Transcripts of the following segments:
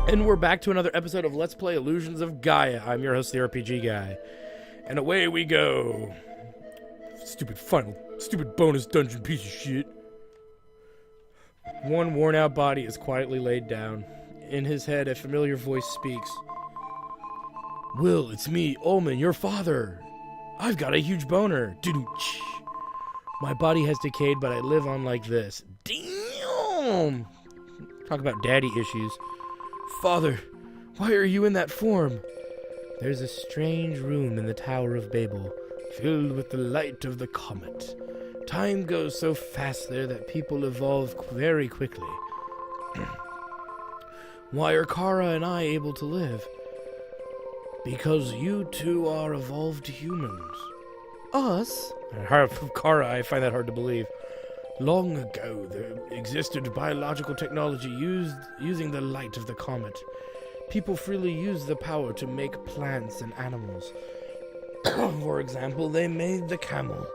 And we're back to another episode of Let's Play Illusions of Gaia. I'm your host, the RPG Guy. And away we go. Stupid bonus dungeon piece of shit. One worn-out body is quietly laid down. In his head, a familiar voice speaks. Will, it's me, Ullman, your father. I've got a huge boner. Doo-doo-ch. My body has decayed, but I live on like this. Damn! Talk about daddy issues. Father, why are you in that form? There's a strange room in the Tower of Babel, filled with the light of the comet. Time goes so fast there that people evolve very quickly. Why are Kara and I able to live? Because you two are evolved humans. Us? Kara, I find that hard to believe. Long ago, there existed biological technology using the light of the comet. People freely used the power to make plants and animals. For example, they made the camel.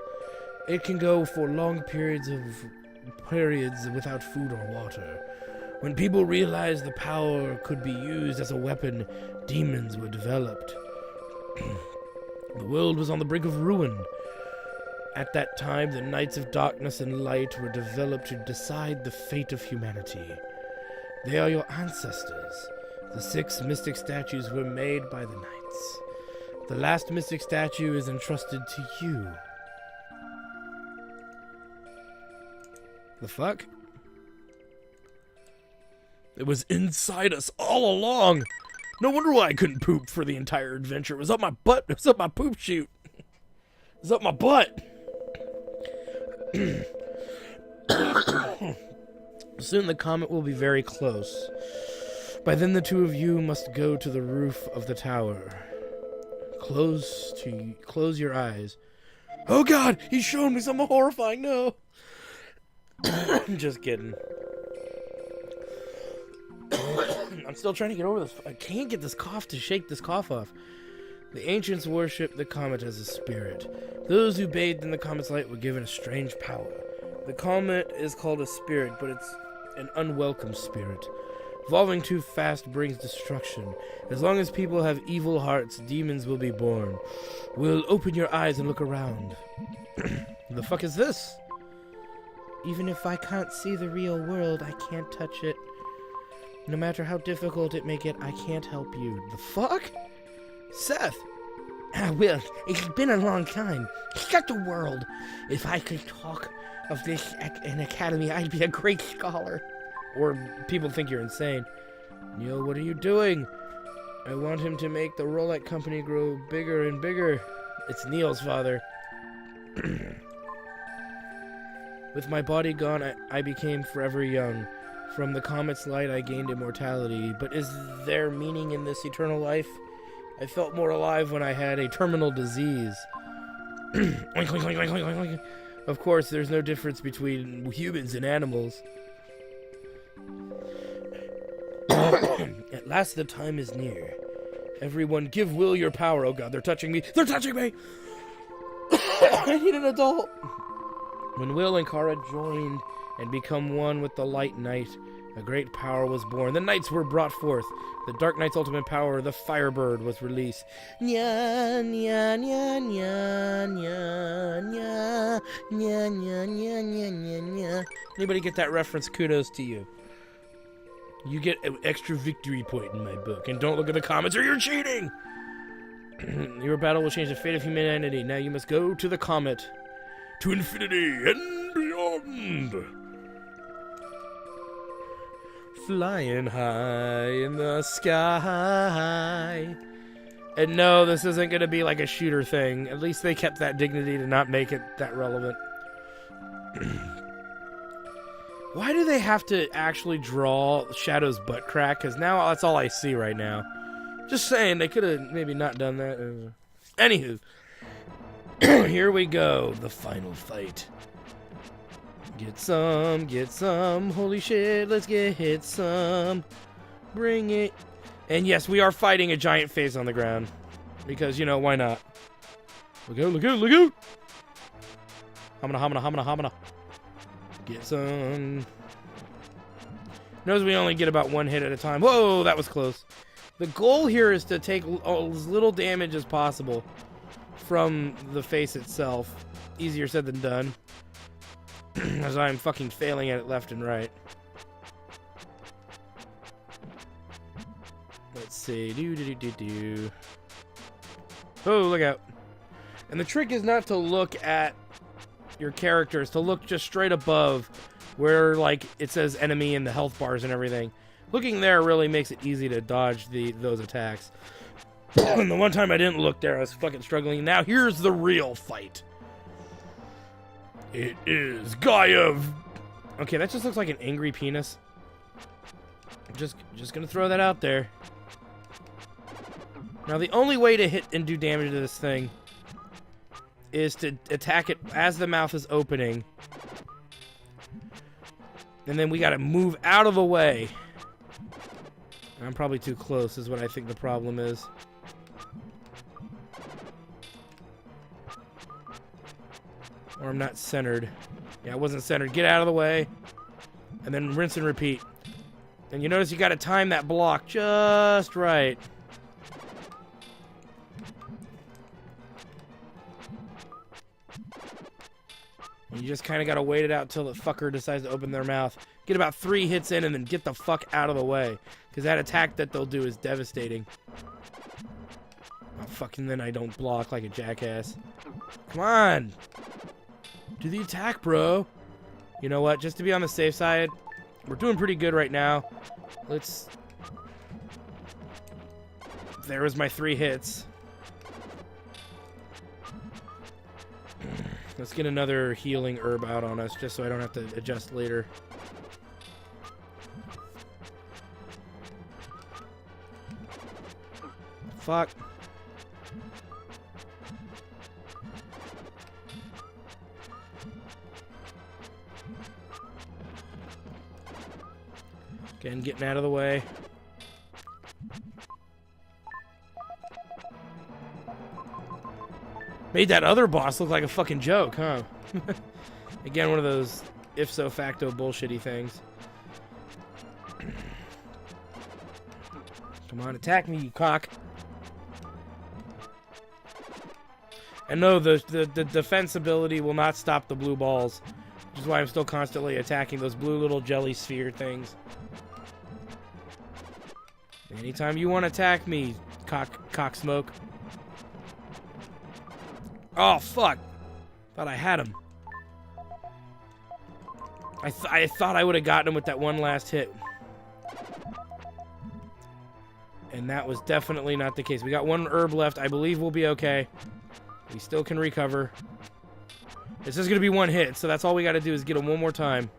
It can go for long periods without food or water. When people realized the power could be used as a weapon, demons were developed. The world was on the brink of ruin. At that time, the Knights of Darkness and Light were developed to decide the fate of humanity. They are your ancestors. The 6 mystic statues were made by the Knights. The last mystic statue is entrusted to you. The fuck? It was inside us all along. No wonder why I couldn't poop for the entire adventure. It was up my butt. It was up my poop chute. It was up my butt. Soon the comet will be very close. By then the two of you must go to the roof of the tower. Close your eyes. Oh God, he's showing me something horrifying. No. Just kidding. I'm still trying to get over this. I can't get this cough to shake this cough off. The ancients worshipped the comet as a spirit. Those who bathed in the comet's light were given a strange power. The comet is called a spirit, but it's an unwelcome spirit. Evolving too fast brings destruction. As long as people have evil hearts, demons will be born. Will open your eyes and look around. The fuck is this? Even if I can't see the real world, I can't touch it. No matter how difficult it may get, I can't help you. The fuck? Seth! Will, it's been a long time. Shut the world. If I could talk of this at an academy, I'd be a great scholar. Or people think you're insane. Neil, what are you doing? I want him to make the Roulette Company grow bigger and bigger. It's Neil's father. With my body gone, I became forever young. From the comet's light, I gained immortality. But is there meaning in this eternal life? I felt more alive when I had a terminal disease. Of course, there's no difference between humans and animals. At last the time is near. Everyone, give Will your power. Oh God, they're touching me. They're touching me! I need an adult. When Will and Kara joined and become one with the Light Knight, a great power was born. The Knights were brought forth. The Dark Knight's ultimate power, the Firebird, was released. Nya, nya, nya, nya, nya, nya, nya, nya, nya, nya, nya, nya. Anybody get that reference? Kudos to you. You get an extra victory point in my book. And don't look at the comments or you're cheating! Your battle will change the fate of humanity. Now you must go to the comet. To infinity and beyond! Flying high in the sky. And no, this isn't going to be like a shooter thing. At least they kept that dignity to not make it that relevant. Why do they have to actually draw Shadow's butt crack? Because now that's all I see right now. Just saying, they could have maybe not done that. Anywho. Here we go. The final fight. Get some, holy shit, let's get some, bring it. And yes, we are fighting a giant face on the ground, because, you know, why not? Look out, look out, look out! Hamana, hamana, hamana, hamana. Get some. Knows we only get about one hit at a time. Whoa, that was close. The goal here is to take as little damage as possible from the face itself. Easier said than done. As I'm fucking failing at it left and right. Let's see. Do. Oh, look out. And the trick is not to look at your characters, to look just straight above where, like, it says enemy and the health bars and everything. Looking there really makes it easy to dodge those attacks. And the one time I didn't look there, I was fucking struggling. Now here's the real fight. It is Gaia. Okay, that just looks like an angry penis. Just gonna throw that out there. Now the only way to hit and do damage to this thing is to attack it as the mouth is opening. And then we gotta move out of the way. I'm probably too close is what I think the problem is. Or I'm not centered. Yeah, I wasn't centered. Get out of the way. And then rinse and repeat. And you notice you gotta time that block just right. And you just kind of gotta wait it out till the fucker decides to open their mouth. Get about 3 hits in and then get the fuck out of the way. Because that attack that they'll do is devastating. Oh, fucking then I don't block like a jackass. Come on! Do the attack, bro. You know what? Just to be on the safe side, we're doing pretty good right now. Let's... There was my 3 hits. Let's get another healing herb out on us, just so I don't have to adjust later. Fuck. Again, getting out of the way. Made that other boss look like a fucking joke, huh? Again, one of those if-so facto bullshitty things. Come on, attack me, you cock. And no, the defense ability will not stop the blue balls. Which is why I'm still constantly attacking those blue little jelly sphere things. Anytime you want to attack me, cock smoke. Oh, fuck. Thought I had him. I thought I would have gotten him with that one last hit. And that was definitely not the case. We got 1 herb left. I believe we'll be okay. We still can recover. This is going to be 1 hit, so that's all we got to do is get him one more time.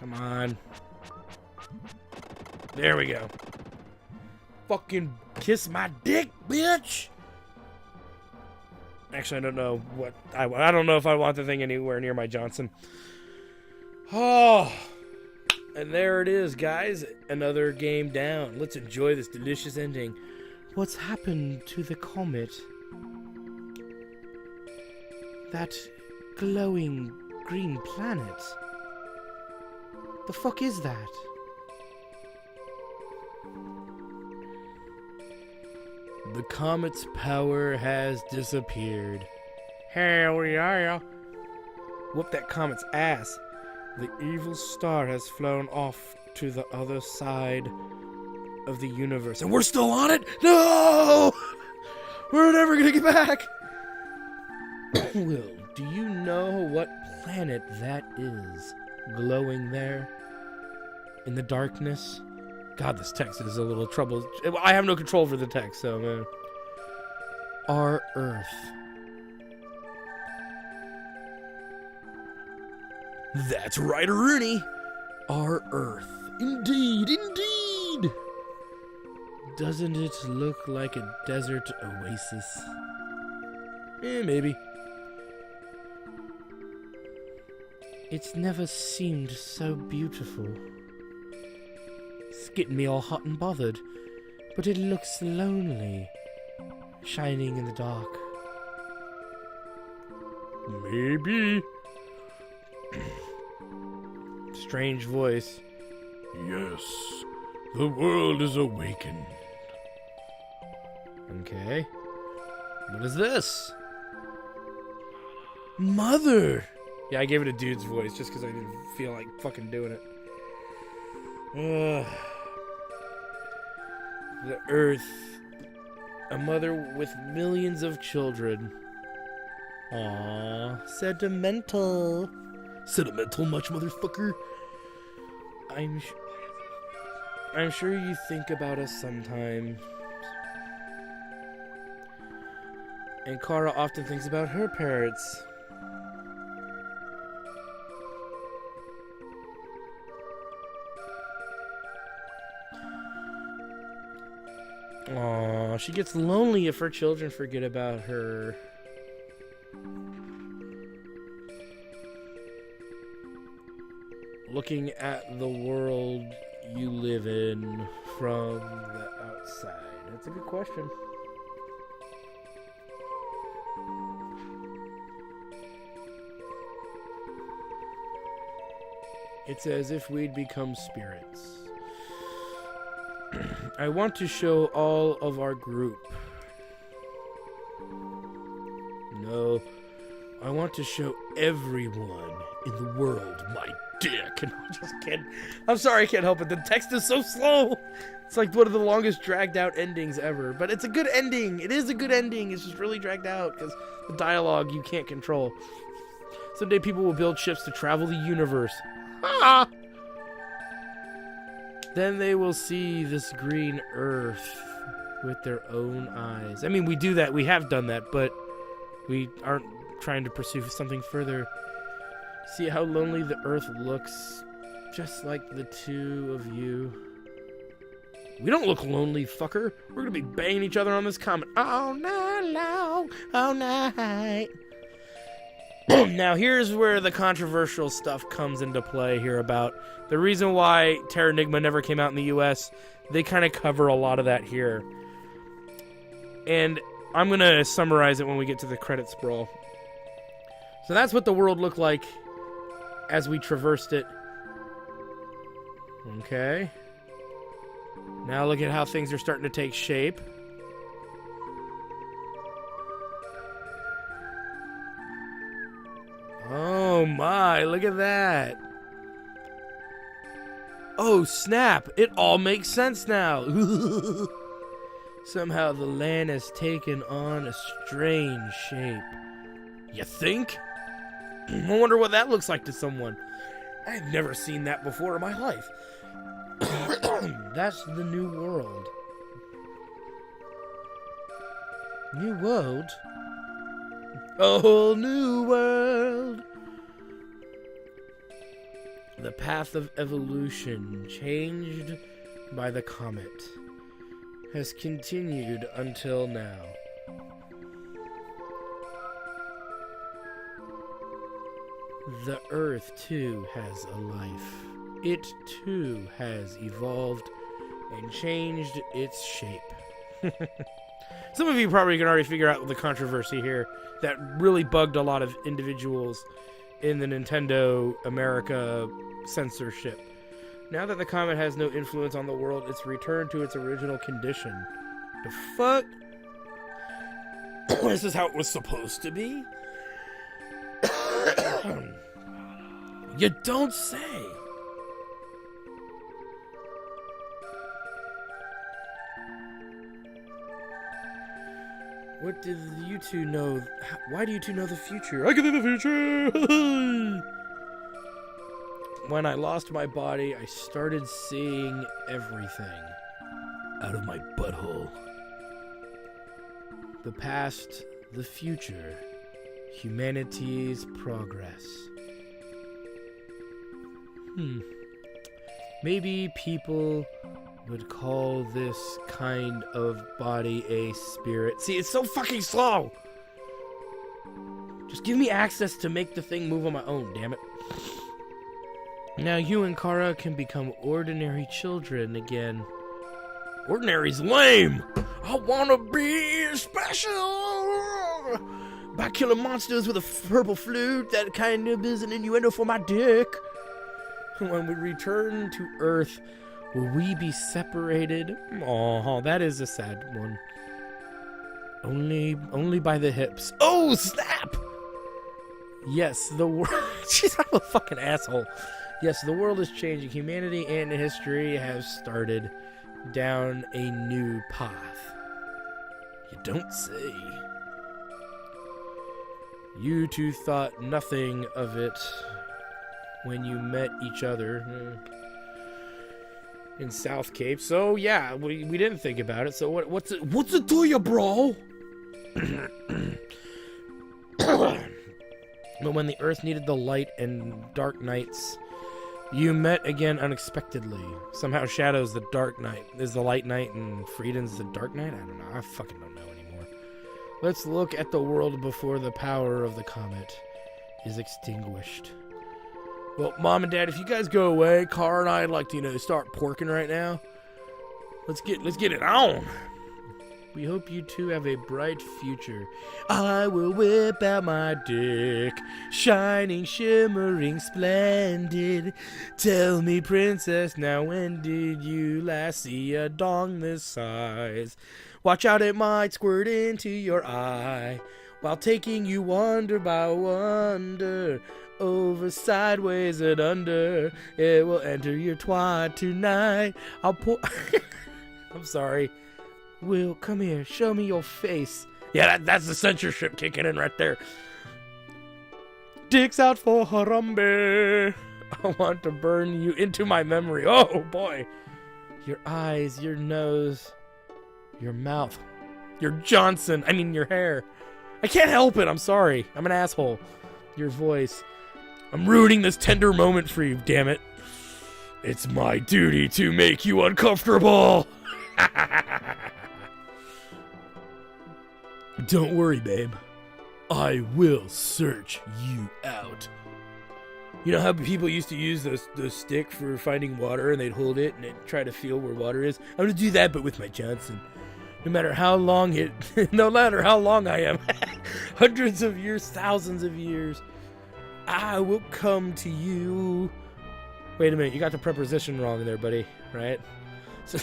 Come on. There we go. Fucking kiss my dick, bitch! Actually, I don't know what... I don't know if I want the thing anywhere near my Johnson. Oh... And there it is, guys. Another game down. Let's enjoy this delicious ending. What's happened to the comet? That glowing green planet? The fuck is that? The comet's power has disappeared. Hell yeah. Whoop that comet's ass. The evil star has flown off to the other side of the universe. And we're still on it? No! We're never gonna get back! Will, do you know what planet that is glowing there? In the darkness? God, this text is a little trouble. I have no control for the text, so, man. Our Earth. That's right, Rooney. Our Earth. Indeed, indeed. Doesn't it look like a desert oasis? Maybe. It's never seemed so beautiful. It's getting me all hot and bothered, but it looks lonely, shining in the dark. Maybe. Strange voice. Yes, the world is awakened. Okay. What is this? Mother! Yeah, I gave it a dude's voice just because I didn't feel like fucking doing it. The Earth. A mother with millions of children. Aww. Sentimental. Sentimental much, motherfucker? I'm sure you think about us sometimes. And Kara often thinks about her parents. Aww, she gets lonely if her children forget about her. Looking at the world you live in from the outside. That's a good question. It's as if we'd become spirits. I want to show all of our group. No, I want to show everyone in the world my dick. And I'm just kidding. I'm sorry, I can't help it. The text is so slow. It's like one of the longest dragged out endings ever. But it's a good ending. It is a good ending. It's just really dragged out because the dialogue you can't control. Someday people will build ships to travel the universe. Ah! Then they will see this green earth with their own eyes. I mean, we do that. We have done that, but we aren't trying to pursue something further. See how lonely the earth looks, just like the two of you. We don't look lonely, fucker. We're gonna be banging each other on this comet all night long, all night. Now, here's where the controversial stuff comes into play here about the reason why Terranigma never came out in the US. They kind of cover a lot of that here. And I'm going to summarize it when we get to the credit scroll. So that's what the world looked like as we traversed it. Okay. Now look at how things are starting to take shape. Oh my, look at that. Oh snap, it all makes sense now. Somehow the land has taken on a strange shape. You think? I wonder what that looks like to someone. I've never seen that before in my life. That's the new world. New world? A whole new world. The path of evolution, changed by the comet, has continued until now. The Earth, too, has a life. It, too, has evolved and changed its shape. Some of you probably can already figure out the controversy here that really bugged a lot of individuals in the Nintendo America censorship. Now that the comet has no influence on the world, it's returned to its original condition. The fuck? This is how it was supposed to be? You don't say. What did you two know? Why do you two know the future? I can see the future! When I lost my body, I started seeing everything out of my butthole. The past, the future, humanity's progress. Maybe people would call this kind of body a spirit. See, it's so fucking slow! Just give me access to make the thing move on my own, damn it. Now you and Kara can become ordinary children again. Ordinary's lame! I wanna be special! by killing monsters with a purple flute. That kind of is an innuendo for my dick. When we return to Earth, will we be separated? Oh, that is a sad one. Only by the hips. Oh, snap! Yes, the world... Jeez, I'm a fucking asshole. Yes, the world is changing. Humanity and history have started down a new path. You don't say. You two thought nothing of it when you met each other in South Cape. So yeah, we didn't think about it. So what's it to you, bro? But when the Earth needed the light and dark nights, you met again unexpectedly. Somehow Shadow's the dark night. Is the light night and Frieden's the dark night? I don't know. I fucking don't know anymore. Let's look at the world before the power of the comet is extinguished. Well, Mom and Dad, if you guys go away, Cara and I'd like to, start porking right now. Let's get it on. We hope you two have a bright future. I will whip out my dick, shining, shimmering, splendid. Tell me, princess, now when did you last see a dong this size? Watch out, it might squirt into your eye while taking you wonder by wonder. Over, sideways, and under, it will enter your twat tonight. I'll pour... I'm sorry. Will, come here. Show me your face. Yeah, that's the censorship kicking in right there. Dick's out for Harambe. I want to burn you into my memory. Oh, boy. Your eyes, your nose, your mouth, your your hair. I can't help it. I'm sorry. I'm an asshole. Your voice. I'm ruining this tender moment for you, damn it. It's my duty to make you uncomfortable. Don't worry, babe. I will search you out. You know how people used to use those stick for finding water, and they'd hold it and they'd try to feel where water is? I'm gonna do that, but with my Johnson. No matter how long I am, hundreds of years, thousands of years, I will come to you. Wait a minute, you got the preposition wrong there, buddy, right? So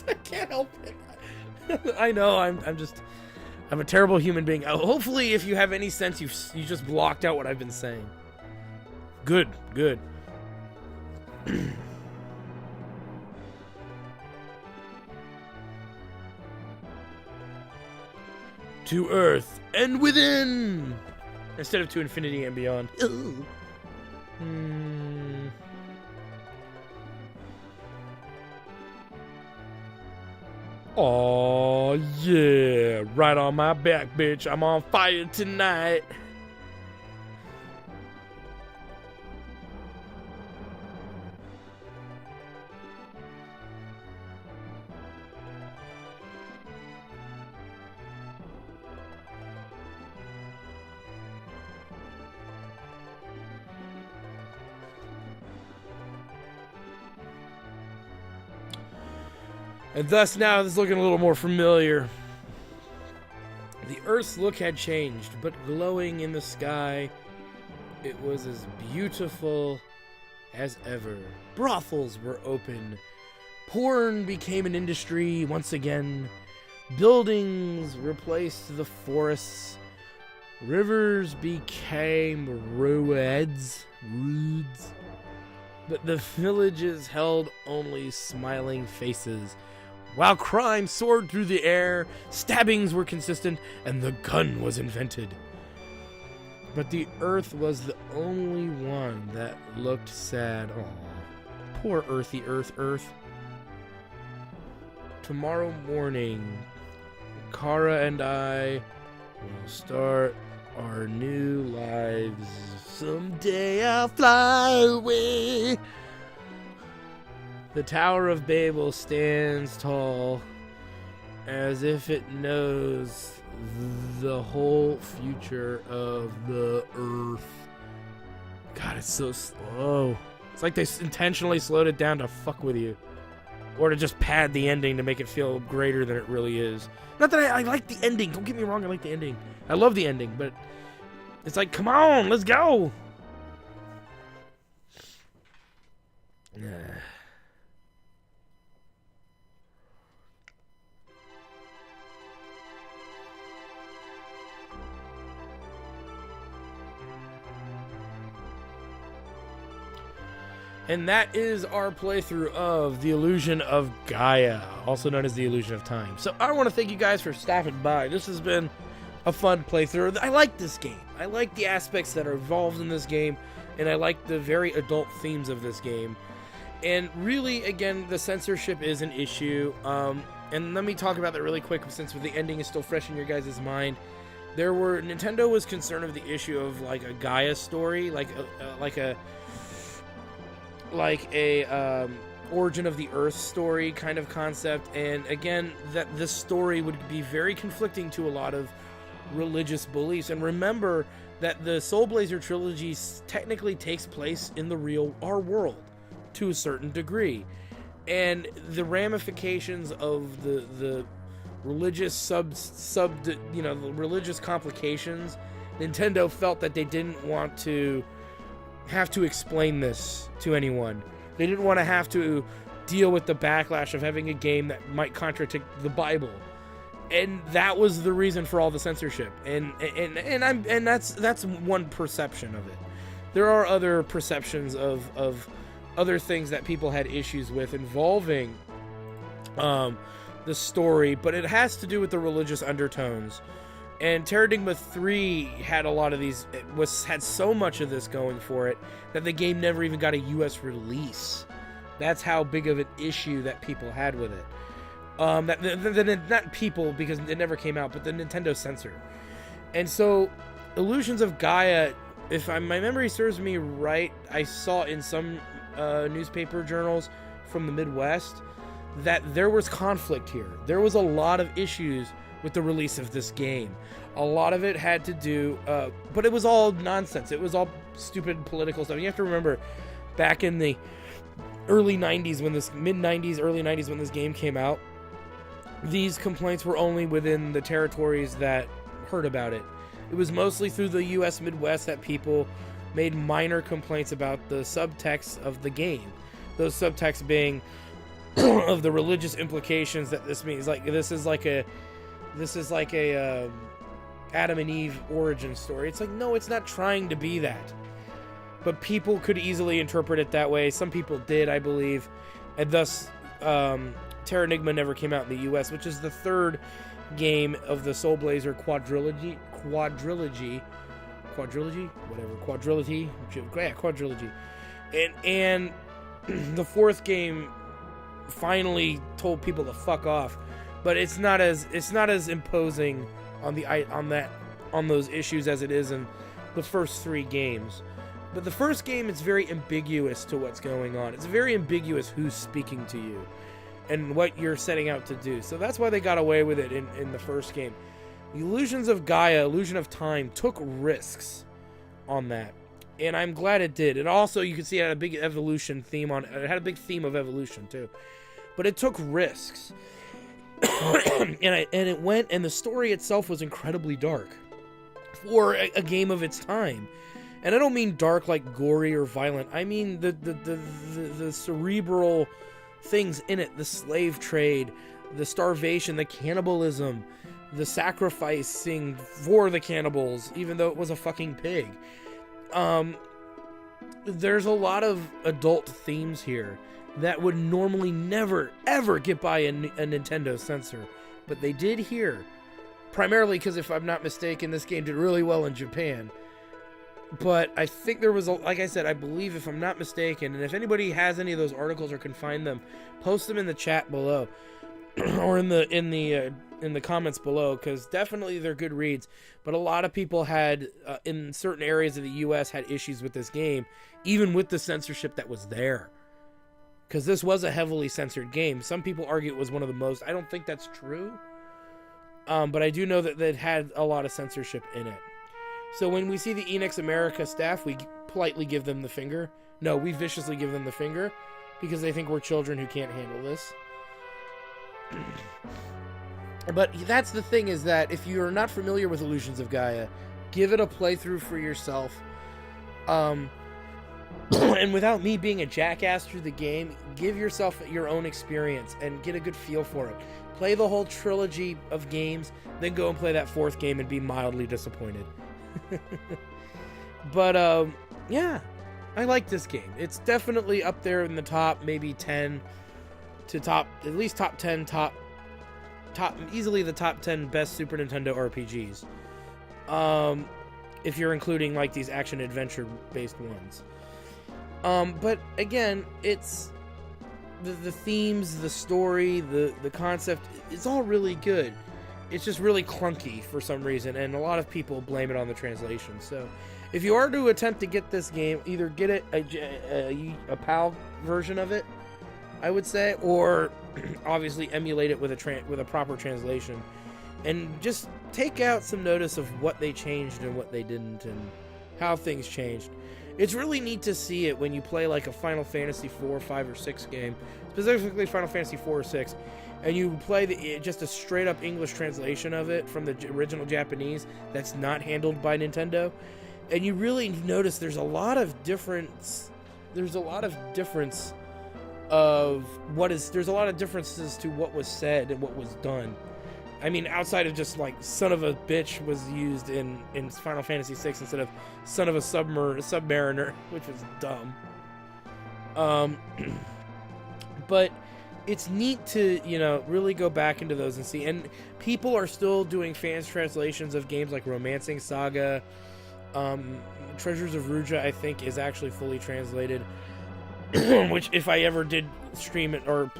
I can't help it. I know, I'm a terrible human being. Hopefully, if you have any sense, you just blocked out what I've been saying. Good. To Earth and within, instead of to infinity and beyond. Oh yeah, right on my back, bitch. I'm on fire tonight. And thus now it's looking a little more familiar. The Earth's look had changed, but glowing in the sky, it was as beautiful as ever. Brothels were open. Porn became an industry once again. Buildings replaced the forests. Rivers became rudes. But the villages held only smiling faces. While crime soared through the air, stabbings were consistent, and the gun was invented. But the Earth was the only one that looked sad. Aw, poor Earthy Earth. Tomorrow morning, Cara and I will start our new lives. Someday I'll fly away. The Tower of Babel stands tall, as if it knows the whole future of the Earth. God, it's so slow. It's like they intentionally slowed it down to fuck with you. or to just pad the ending to make it feel greater than it really is. Not that I like the ending. Don't get me wrong, I like the ending. I love the ending, but it's like, come on, let's go. And that is our playthrough of The Illusion of Gaia, also known as The Illusion of Time. So I want to thank you guys for stopping by. This has been a fun playthrough. I like this game. I like the aspects that are involved in this game, and I like the very adult themes of this game. And really, again, the censorship is an issue. And let me talk about that really quick, since the ending is still fresh in your guys' mind. Nintendo was concerned with the issue of like a Gaia story, like a origin of the Earth story kind of concept, and again, that this story would be very conflicting to a lot of religious beliefs. And remember that the Soul Blazer trilogy technically takes place in our world to a certain degree, and the ramifications of the religious the religious complications, Nintendo felt that they didn't want to have to explain this to anyone. They didn't want to have to deal with the backlash of having a game that might contradict the Bible, and that was the reason for all the censorship. And that's one perception of it. There are other perceptions of other things that people had issues with involving the story, but it has to do with the religious undertones. And Terradigma 3 had a lot of these, had so much of this going for it that the game never even got a US release. That's how big of an issue that people had with it. Not people, because it never came out, but the Nintendo censor. And so, Illusions of Gaia, if my memory serves me right, I saw in some newspaper journals from the Midwest that there was conflict here. There was a lot of issues with the release of this game. A lot of it had to do, but it was all nonsense. It was all stupid political stuff. You have to remember, back in the early 90s, mid-90s, early 90s, when this game came out, these complaints were only within the territories that heard about it. It was mostly through the US Midwest that people made minor complaints about the subtext of the game. Those subtexts being of the religious implications that this means. Like, this is like a Adam and Eve origin story. It's like, no, it's not trying to be that. But people could easily interpret it that way. Some people did, I believe. And thus, Terranigma never came out in the US, which is the third game of the Soul Blazer quadrilogy. And the fourth game finally told people to fuck off. But it's not as imposing on those issues as it is in the first three games. But the first game, it's very ambiguous to what's going on. It's very ambiguous who's speaking to you and what you're setting out to do. So that's why they got away with it in the first game. The Illusions of Gaia, Illusion of Time, took risks on that. And I'm glad it did. And also, you can see it had a big evolution theme on it. It had a big theme of evolution, too. But it took risks. and it went, and the story itself was incredibly dark for a game of its time. And I don't mean dark like gory or violent. I mean the cerebral things in it, the slave trade, the starvation, the cannibalism, the sacrificing for the cannibals, even though it was a fucking pig. There's a lot of adult themes here that would normally never, ever get by a Nintendo censor. But they did here. Primarily because, if I'm not mistaken, this game did really well in Japan. But I think there was, like I said, I believe, if I'm not mistaken, and if anybody has any of those articles or can find them, post them in the chat below. Or in the comments below, because definitely they're good reads. But a lot of people had, in certain areas of the U.S., had issues with this game, even with the censorship that was there. Because this was a heavily censored game. Some people argue it was one of the most. I don't think that's true. But I do know that it had a lot of censorship in it. So when we see the Enix America staff, we politely give them the finger. No, we viciously give them the finger, because they think we're children who can't handle this. But that's the thing, is that if you're not familiar with Illusions of Gaia, give it a playthrough for yourself. And without me being a jackass through the game, give yourself your own experience and get a good feel for it. Play the whole trilogy of games, then go and play that fourth game and be mildly disappointed. But, yeah, I like this game. It's definitely up there in the top, maybe 10 to top, at least top 10, easily the top 10 best Super Nintendo RPGs. If you're including, like, these action-adventure-based ones. But, again, it's the themes, the story, the concept, it's all really good. It's just really clunky for some reason, and a lot of people blame it on the translation. So, if you are to attempt to get this game, either get it a PAL version of it, I would say, or obviously emulate it with a proper translation, and just take out some notice of what they changed and what they didn't, and how things changed. It's really neat to see it when you play like a Final Fantasy 4, 5, or 6 game, specifically Final Fantasy 4 or 6, and you play just a straight up English translation of it from the original Japanese that's not handled by Nintendo, and you really notice there's a lot of difference. There's a lot of differences to what was said and what was done. I mean, outside of just like "son of a bitch" was used in Final Fantasy VI instead of "son of a submariner," which was dumb. But it's neat to, really go back into those and see. And people are still doing fans translations of games like Romancing Saga. Treasures of Ruja, I think, is actually fully translated. Which, if I ever did stream it or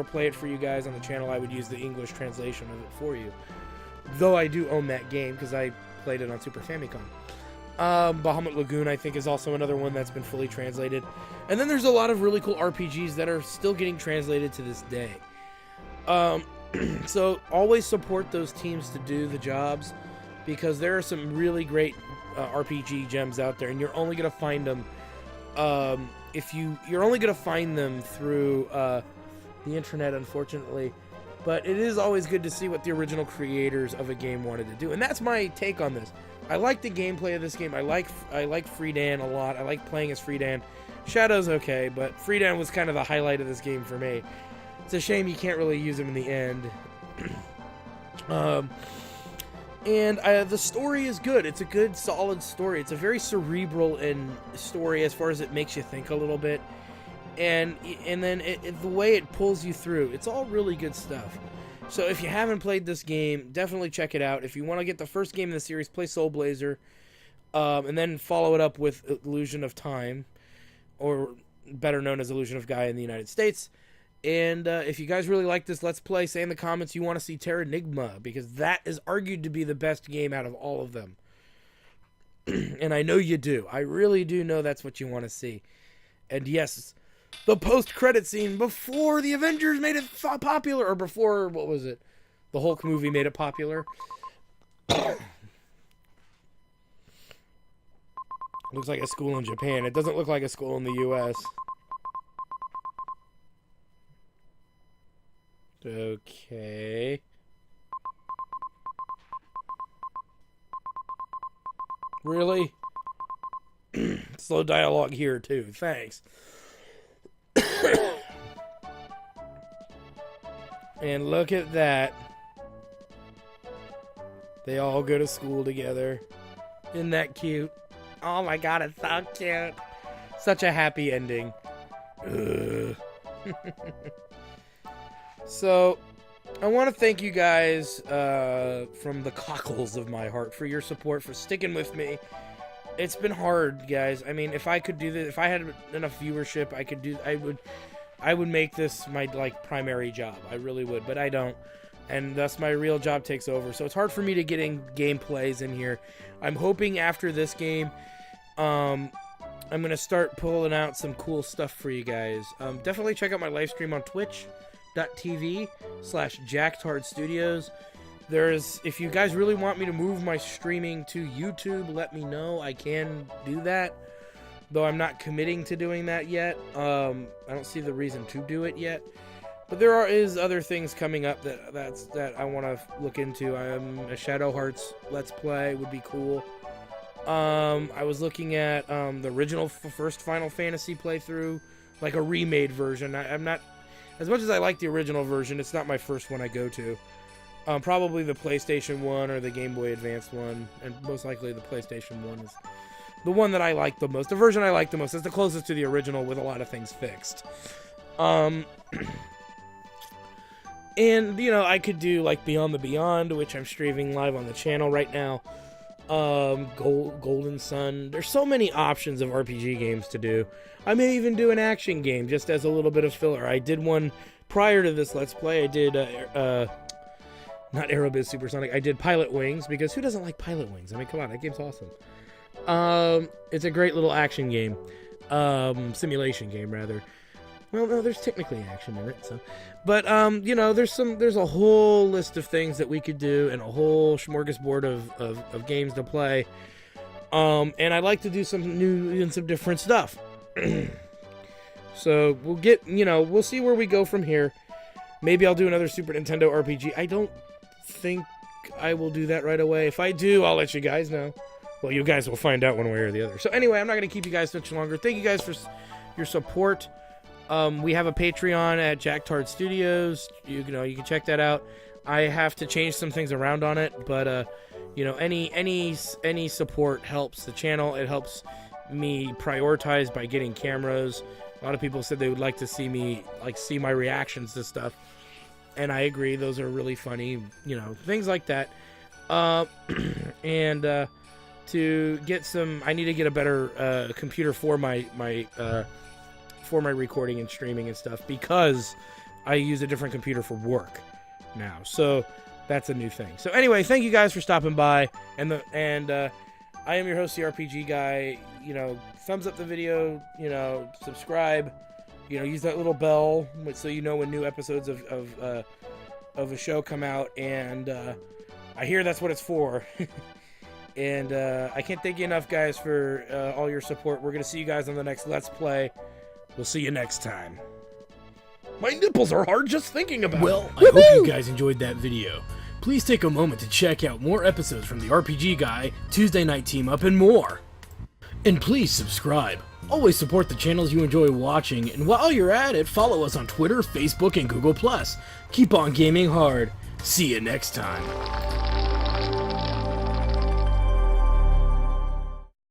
play it for you guys on the channel, I would use the English translation of it for you. Though I do own that game because I played it on Super Famicom. Bahamut Lagoon, I think, is also another one that's been fully translated. And then there's a lot of really cool RPGs that are still getting translated to this day. So always support those teams to do the jobs, because there are some really great RPG gems out there, and you're only going to find them you're only going to find them through the internet, unfortunately. But it is always good to see what the original creators of a game wanted to do, and that's my take on this. I like the gameplay of this game. I like Friedan a lot. I like playing as Friedan. Shadow's okay, but Friedan was kind of the highlight of this game for me. It's a shame you can't really use him in the end. And the story is good. It's a good, solid story. It's a very cerebral story as far as it makes you think a little bit. And then the way it pulls you through, it's all really good stuff. So if you haven't played this game, definitely check it out. If you want to get the first game in the series, play Soul Blazer. And then follow it up with Illusion of Time, or better known as Illusion of Gaia in the United States. And if you guys really like this Let's Play, say in the comments you want to see Terranigma, because that is argued to be the best game out of all of them. And I know you do. I really do know that's what you want to see. And yes, the post-credit scene before the Avengers made it popular, or before, what was it? The Hulk movie made it popular. Looks like a school in Japan. It doesn't look like a school in the U.S. Okay. Really? Slow dialogue here, too. Thanks. And look at that. They all go to school together. Isn't that cute? Oh my god, it's so cute. Such a happy ending. So, I want to thank you guys from the cockles of my heart for your support, for sticking with me. It's been hard, guys. I mean, if I could do this, if I had enough viewership, I would make this my primary job. I really would, but I don't. And thus my real job takes over. So it's hard for me to get in gameplays in here. I'm hoping after this game, I'm going to start pulling out some cool stuff for you guys. Definitely check out my live stream on twitch.tv/JacktardStudios. If you guys really want me to move my streaming to YouTube, let me know. I can do that, though I'm not committing to doing that yet. I don't see the reason to do it yet. But there is other things coming up that I want to look into. A Shadow Hearts Let's Play would be cool. I was looking at the original first Final Fantasy playthrough, like a remade version. I'm not, as much as I like the original version, it's not my first one I go to. Probably the PlayStation 1 or the Game Boy Advance one, and most likely the PlayStation 1 is the one that I like the most. The version I like the most is the closest to the original with a lot of things fixed. And, you know, I could do, like, Beyond the Beyond, which I'm streaming live on the channel right now. Golden Sun. There's so many options of RPG games to do. I may even do an action game, just as a little bit of filler. I did one prior to this Let's Play. I did, not Aerobiz Supersonic. I did Pilot Wings, because who doesn't like Pilot Wings? I mean, come on, that game's awesome. It's a great little action game. Simulation game, rather. Well, no, there's technically action in it, so. But, you know, there's a whole list of things that we could do and a whole smorgasbord of games to play. And I'd like to do some new and some different stuff. So, we'll get, you know, we'll see where we go from here. Maybe I'll do another Super Nintendo RPG. I don't think I will do that right away. If I do, I'll let you guys know. Well, you guys will find out one way or the other. So anyway, I'm not going to keep you guys much longer. Thank you guys for your support. We have a Patreon at Jack Tard Studios. You know, you can check that out. I have to change some things around on it, but you know, any support helps the channel. It helps me prioritize by getting cameras. A lot of people said they would like to see me see my reactions to stuff, and I agree. Those are really funny, you know, things like that. And to get some, I need to get a better computer for my recording and streaming and stuff, because I use a different computer for work now. So that's a new thing. So anyway, thank you guys for stopping by, and I am your host, the RPG Guy. You know, thumbs up the video, you know, subscribe, you know, use that little bell so you know when new episodes of a show come out, and I hear that's what it's for. And I can't thank you enough, guys, for all your support. We're going to see you guys on the next Let's Play. We'll see you next time. My nipples are hard just thinking about it. Well, I hope you guys enjoyed that video. Please take a moment to check out more episodes from the RPG Guy, Tuesday Night Team Up, and more. And please subscribe. Always support the channels you enjoy watching, and while you're at it, follow us on Twitter, Facebook, and Google+. Keep on gaming hard. See you next time.